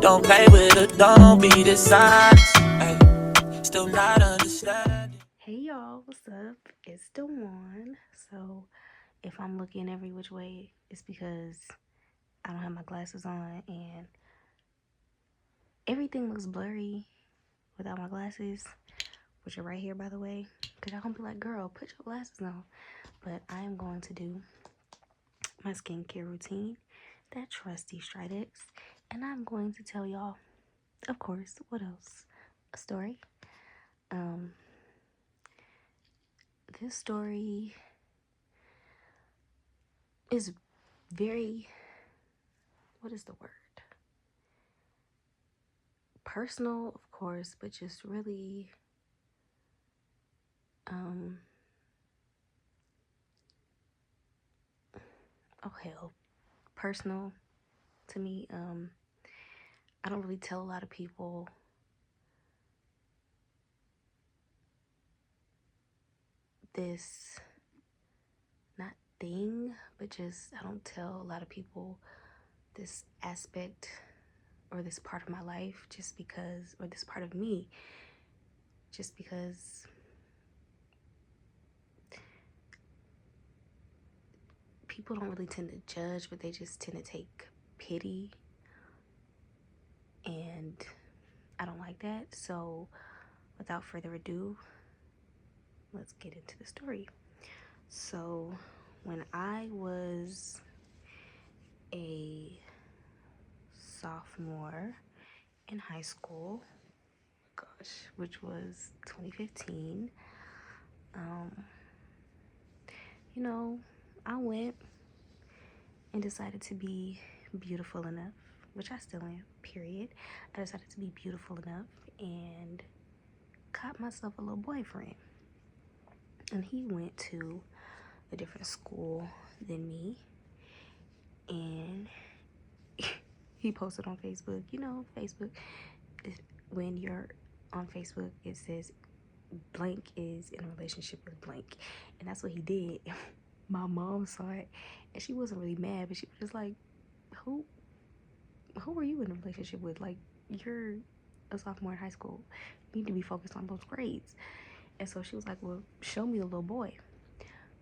Don't play with it, don't be dishonest. Ay, still not understanding. Hey y'all, what's up? It's Dewan. So if I'm looking every which way, it's because I don't have my glasses on and everything looks blurry without my glasses, which are right here by the way. Cause y'all gonna be like, girl, put your glasses on. But I am going to do my skincare routine, that trusty Stridex, and I'm going to tell y'all, of course, what else? A story. Um, this story is very, what is the word? Personal, of course, but just really um oh hell, personal to me. I don't really tell a lot of people this, not thing, but just I don't tell a lot of people this aspect or this part of my life just because, or this part of me just because people don't really tend to judge, but they just tend to take pity, and I don't like that. So without further ado, let's get into the story. So when I was a sophomore in high school, gosh, which was 2015, um, you know, I went and decided to be beautiful enough, which I still am, period. I decided to be beautiful enough and got myself a little boyfriend. And he went to a different school than me. And he posted on Facebook. You know, Facebook, when you're on Facebook, it says blank is in a relationship with blank. And that's what he did. My mom saw it and she wasn't really mad, but she was just like, who who are you in a relationship with? Like, you're a sophomore in high school. You need to be focused on those grades. And so she was like, well, show me the little boy.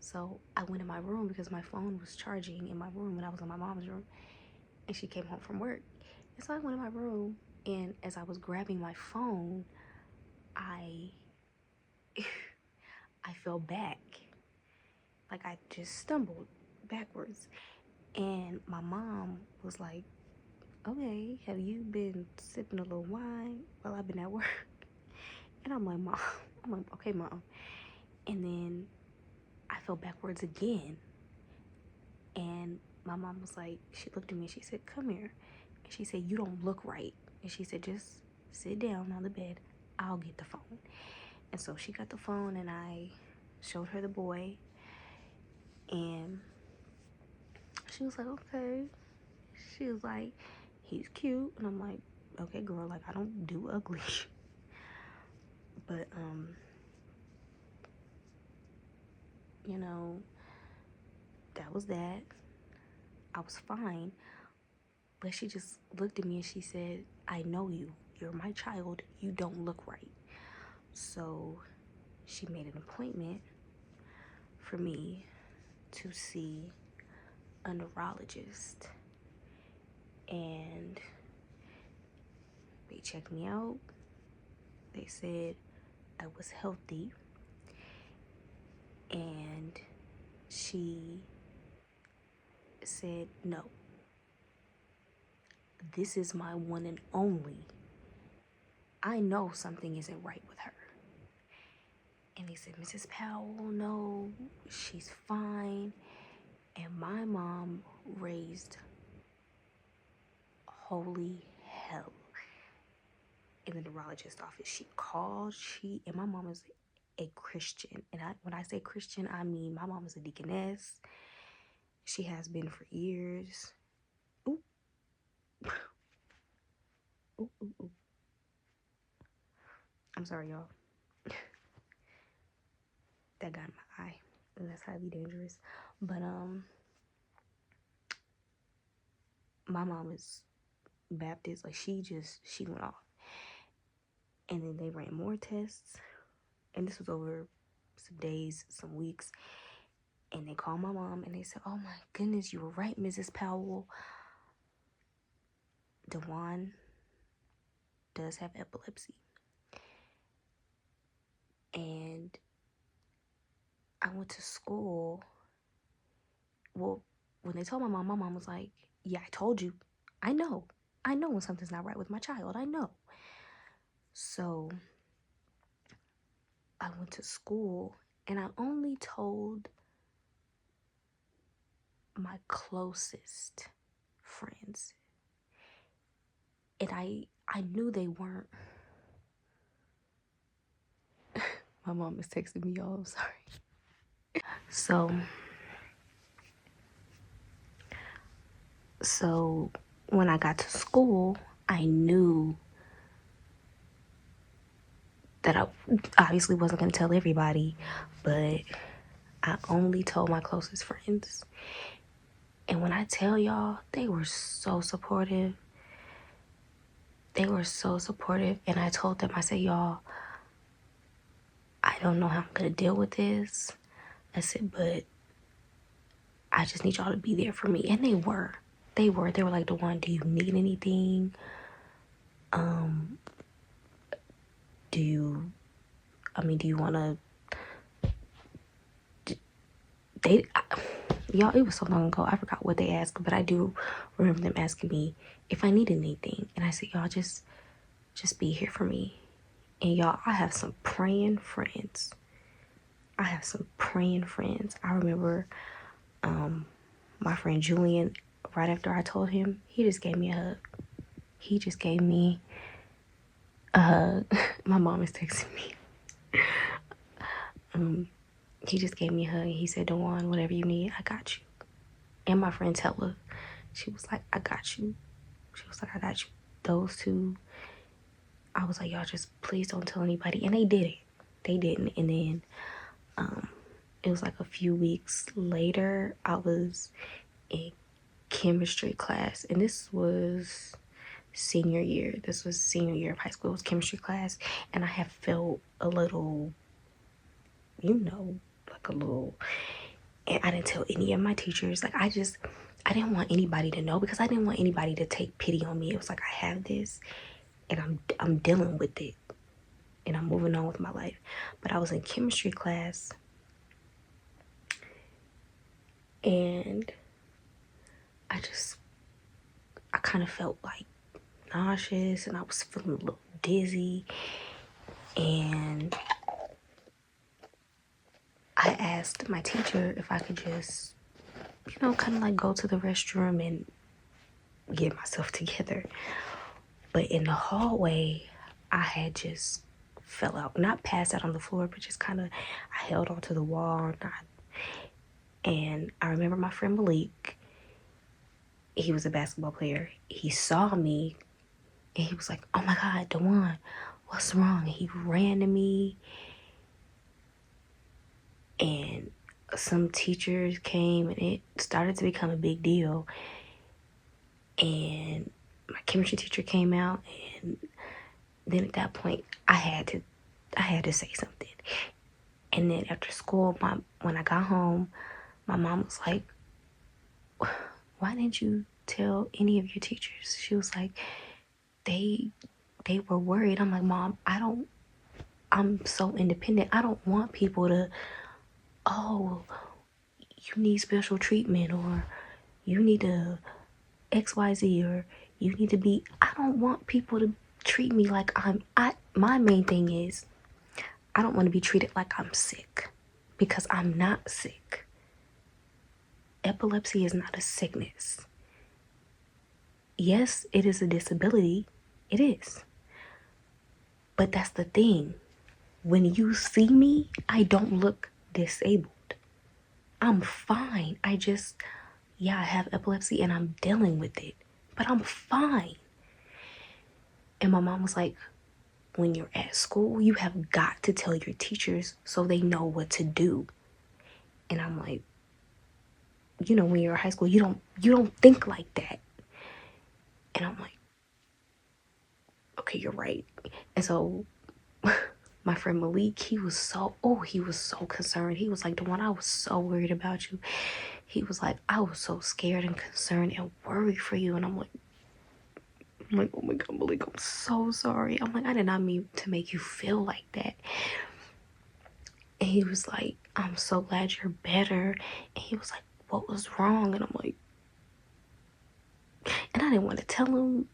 So I went in my room because my phone was charging in my room when I was in my mom's room. And she came home from work. And so I went in my room, and as I was grabbing my phone, I I fell back. Like I just stumbled backwards. And my mom was like, okay, have you been sipping a little wine while I've been at work? And I'm like, Mom, I'm like, okay, Mom. And then I fell backwards again. And my mom was like, she looked at me and she said, come here. And she said, you don't look right. And she said, just sit down on the bed. I'll get the phone. And so she got the phone and I showed her the boy. And she was like, okay. She was like, he's cute. And I'm like, okay, girl, like I don't do ugly. But, you know, that was that. I was fine. But she just looked at me and she said, I know you. You're my child. You don't look right. So she made an appointment for me to see a neurologist. And they checked me out. They said I was healthy. And she said, no, this is my one and only. I know something isn't right with her. And they said, Mrs. Powell, no, she's fine. And my mom raised holy hell in the neurologist's office. She called, and my mom is a Christian. And when I say Christian, I mean my mom is a deaconess. She has been for years. Ooh, ooh, ooh, ooh. I'm sorry, y'all. That got in my eye. And that's highly dangerous. But my mom is Baptist. Like, she went off. And then they ran more tests. And this was over some days, some weeks. And they called my mom and they said, "Oh my goodness, you were right, Mrs. Powell. Dewan does have epilepsy." And I went to school. Well, when they told my mom was like, "Yeah, I told you. I know. I know when something's not right with my child. I know." So I went to school and I only told my closest friends. And I knew they weren't. My mom is texting me, y'all. I'm sorry. So when I got to school, I knew that I obviously wasn't going to tell everybody, but I only told my closest friends. And when I tell y'all, they were so supportive. They were so supportive. And I told them, I said, "Y'all, I don't know how I'm going to deal with this." I said, "But I just need y'all to be there for me." And they were. They were like, "Dewan, do you need anything? Do you want to..." Y'all, it was so long ago. I forgot what they asked, but I do remember them asking me if I needed anything. And I said, "Y'all, just be here for me." And y'all, I have some praying friends. I remember my friend Julian, right after I told him, he just gave me a hug. He just gave me a hug. My mom is texting me. He just gave me a hug and he said, "Dewan, whatever you need, I got you." And my friend Tella, she was like, "I got you." She was like, "I got you." Those two, I was like, "Y'all just please don't tell anybody." And they did it. They didn't. And then it was like a few weeks later, I was in chemistry class. And this was senior year. This was senior year of high school. It was chemistry class. And I have felt a little, like a little... And I didn't tell any of my teachers. Like, I didn't want anybody to know because I didn't want anybody to take pity on me. It was like, I have this and I'm dealing with it and I'm moving on with my life. But I was in chemistry class and I kind of felt like nauseous and I was feeling a little dizzy. And I asked my teacher if I could just, kind of like go to the restroom and get myself together. But in the hallway, I had just fell out. Not passed out on the floor, but just kind of, I held onto the wall. And I remember my friend Malik, he was a basketball player. He saw me and he was like, "Oh my God, Dewan, what's wrong?" And he ran to me. And some teachers came and it started to become a big deal. And my chemistry teacher came out, and then at that point I had to say something. And then after school, when I got home, my mom was like, "Why didn't you tell any of your teachers?" She was like, they were worried. I'm like, "Mom, I'm so independent. I don't want people to, oh, you need special treatment, or you need to XYZ, or you need to be..." I don't want people to treat me like my main thing is, I don't want to be treated like I'm sick, because I'm not sick. Epilepsy is not a sickness. Yes, it is a disability. It is. But that's the thing. When you see me, I don't look disabled. I'm fine. I have epilepsy and I'm dealing with it, but I'm fine. And my mom was like, "When you're at school, you have got to tell your teachers so they know what to do." And I'm like, when you're in high school, you don't think like that. And I'm like, okay, you're right. And so my friend Malik, he was so concerned. He was like, Dawan, I was so worried about you. He was like, I was so scared and concerned and worried for you. And I'm like, oh my God, Malik, I'm so sorry. I'm like, I did not mean to make you feel like that. And he was like, I'm so glad you're better. And he was like, what was wrong? And I'm like, and I didn't want to tell him,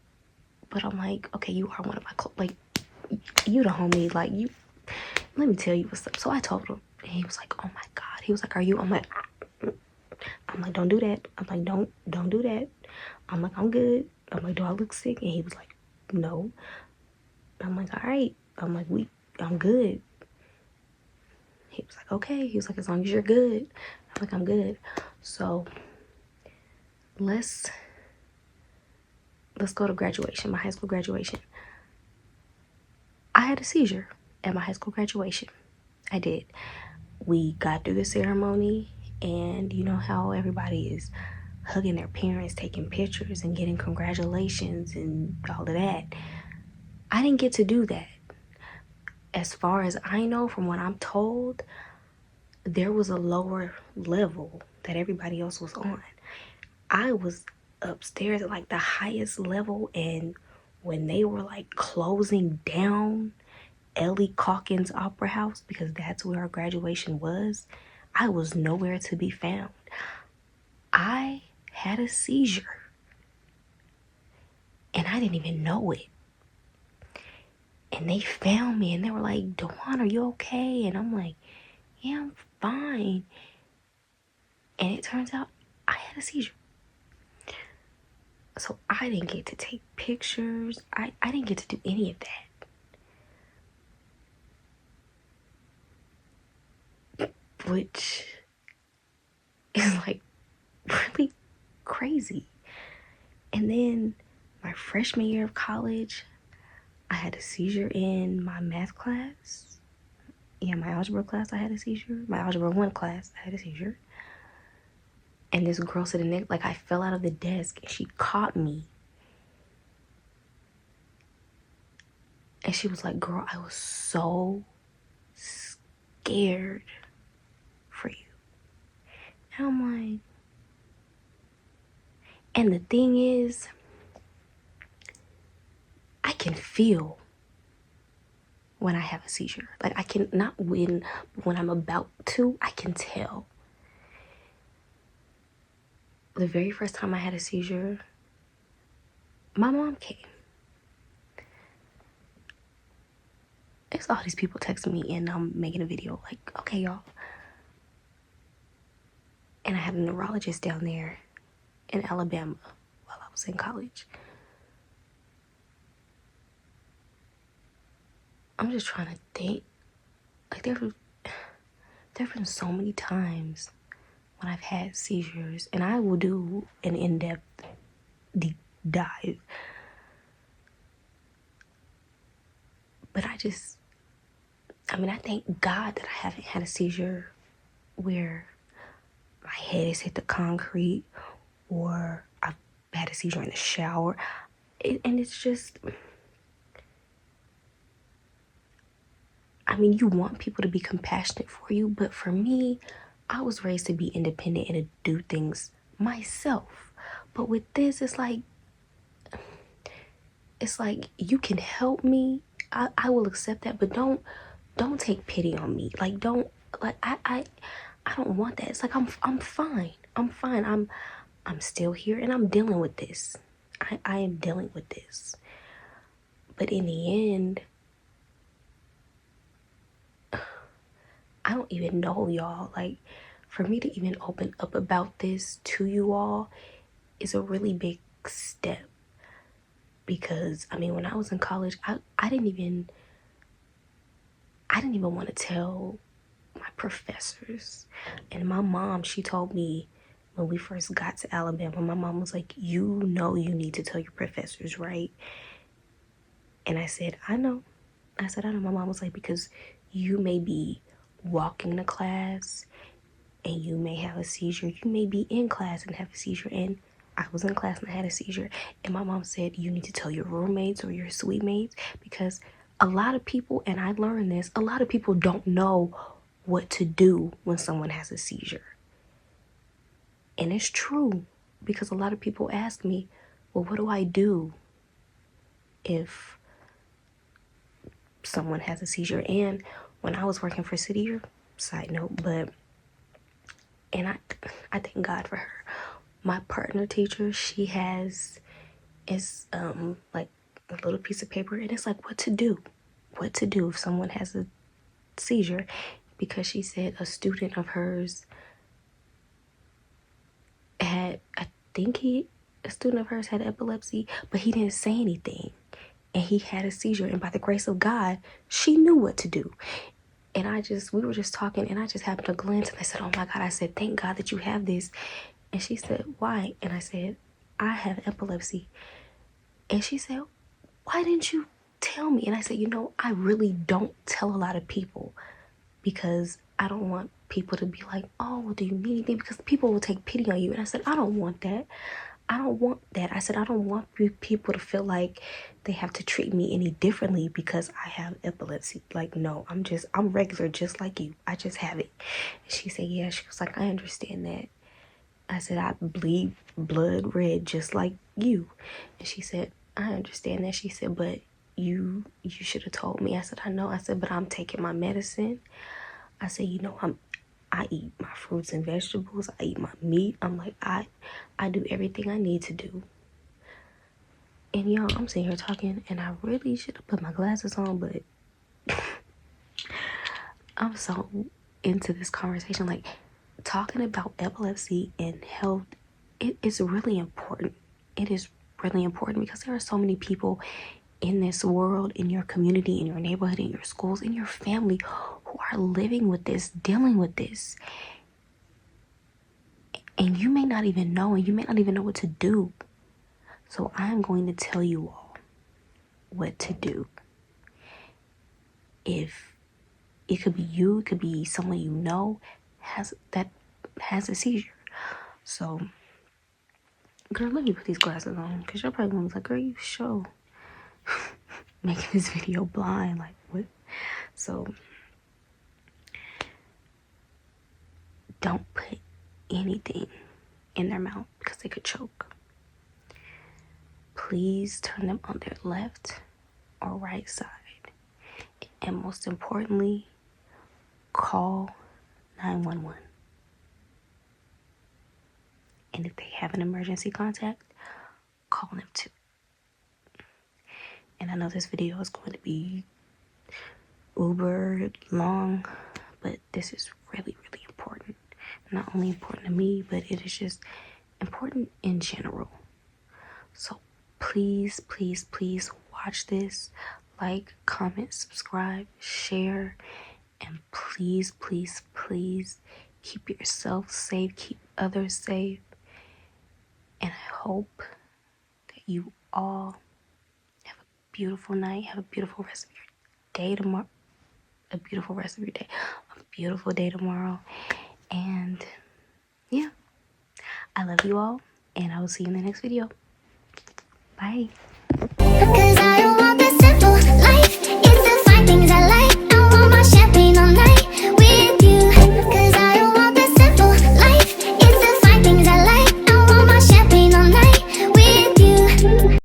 but I'm like, okay, you are one of my, like, you the homie, like, you, let me tell you what's up. So I told him, and he was like, oh my God. He was like, are you? I'm like, don't do that. I'm like, don't do that. I'm like, I'm good. I'm like, do I look sick? And he was like, no. I'm like, all right. I'm like, I'm good. He was like, okay. He was like, as long as you're good. I'm like, I'm good. So let's go to graduation, my high school graduation. I had a seizure at my high school graduation. I did. We got through the ceremony, and you know how everybody is hugging their parents, taking pictures and getting congratulations and all of that. I didn't get to do that. As far as I know, from what I'm told, there was a lower level that everybody else was on. I was upstairs at like the highest level, and when they were like closing down Ellie Calkins Opera House, because that's where our graduation was, I was nowhere to be found. I had a seizure, and I didn't even know it. And they found me, and they were like, Dawan, are you okay? And I'm like, yeah, I'm fine. And it turns out I had a seizure. So I didn't get to take pictures. I didn't get to do any of that. Which is like really crazy. And then my freshman year of college, I had a seizure in my math class. Yeah, my algebra class, I had a seizure. My algebra 1 class, I had a seizure. And this girl sitting next, like, I fell out of the desk and she caught me. And she was like, girl, I was so scared for you. And I'm like, and the thing is, I can feel when I have a seizure. Like, I can, not when I'm about to, I can tell. The very first time I had a seizure, my mom came. It's all these people texting me and I'm making a video like, okay, y'all. And I had a neurologist down there in Alabama while I was in college. I'm just trying to think. Like, there have been so many times when I've had seizures, and I will do an in-depth deep dive. But I thank God that I haven't had a seizure where my head has hit the concrete or I've had a seizure in the shower. And it's just, you want people to be compassionate for you, but for me, I was raised to be independent and to do things myself. But with this, it's like you can help me. I will accept that, but don't take pity on me. Like, don't, like, I don't want that. It's like, I'm fine. I'm fine. I'm still here and I'm dealing with this. I am dealing with this. But in the end, I don't even know, y'all. Like, for me to even open up about this to you all is a really big step. Because, when I was in college, I didn't even want to tell my professors. And my mom, she told me when we first got to Alabama, my mom was like, you know you need to tell your professors, right? And I said, I know. I know. My mom was like, because you may be walking to class and you may have a seizure. You may be in class and have a seizure. And I was in class and I had a seizure, and my mom said, you need to tell your roommates or your suite mates, because a lot of people, and I learned this, a lot of people don't know what to do when someone has a seizure. And it's true, because a lot of people ask me, well, what do I do if someone has a seizure? And when I was working for City Year, side note, and I thank God for her. My partner teacher, she has like a little piece of paper, and it's like what to do if someone has a seizure, because she said a student of hers had, a student of hers had epilepsy, but he didn't say anything, and he had a seizure, and by the grace of God, she knew what to do. And we were just talking, and I just happened to glance, and I said, oh my God, I said, thank God that you have this. And she said, why? And I said, I have epilepsy. And she said, why didn't you tell me? And I said, I really don't tell a lot of people, because I don't want people to be like, oh, well, do you need anything? Because people will take pity on you. And I said, I don't want that. I said, I don't want people to feel like they have to treat me any differently because I have epilepsy. Like, no, I'm regular just like you. I just have it. And she said, yeah. She was like, I understand that. I said, I bleed blood red just like you. And she said, I understand that. She said, but you should have told me. I said, I know. I said, but I'm taking my medicine. I said, I eat my fruits and vegetables. I eat my meat. I'm like, I do everything I need to do. And y'all, I'm sitting here talking, and I really should have put my glasses on, but I'm so into this conversation. Like, talking about epilepsy and health, it's really important. It is really important, because there are so many people in this world, in your community, in your neighborhood, in your schools, in your family, who are living with this, dealing with this. And you may not even know, and you may not even know what to do. So I'm going to tell you all what to do. If it could be you, it could be someone you know has a seizure. So, girl, let me put these glasses on, because you're probably gonna be like, girl, you sure making this video blind, like what? So don't put anything in their mouth, because they could choke. Please turn them on their left or right side. And most importantly, call 911. And if they have an emergency contact, call them too. And I know this video is going to be uber long, but this is really, really important. Not only important to me, but it is just important in general. So please, please, please watch this. Like, comment, subscribe, share, and please, please, please keep yourself safe, keep others safe. And I hope that you all have a beautiful night, have a beautiful rest of your day tomorrow, a beautiful rest of your day, a beautiful day tomorrow. And yeah, I love you all, and I will see you in the next video. Bye. 'Cause I don't want this simple life.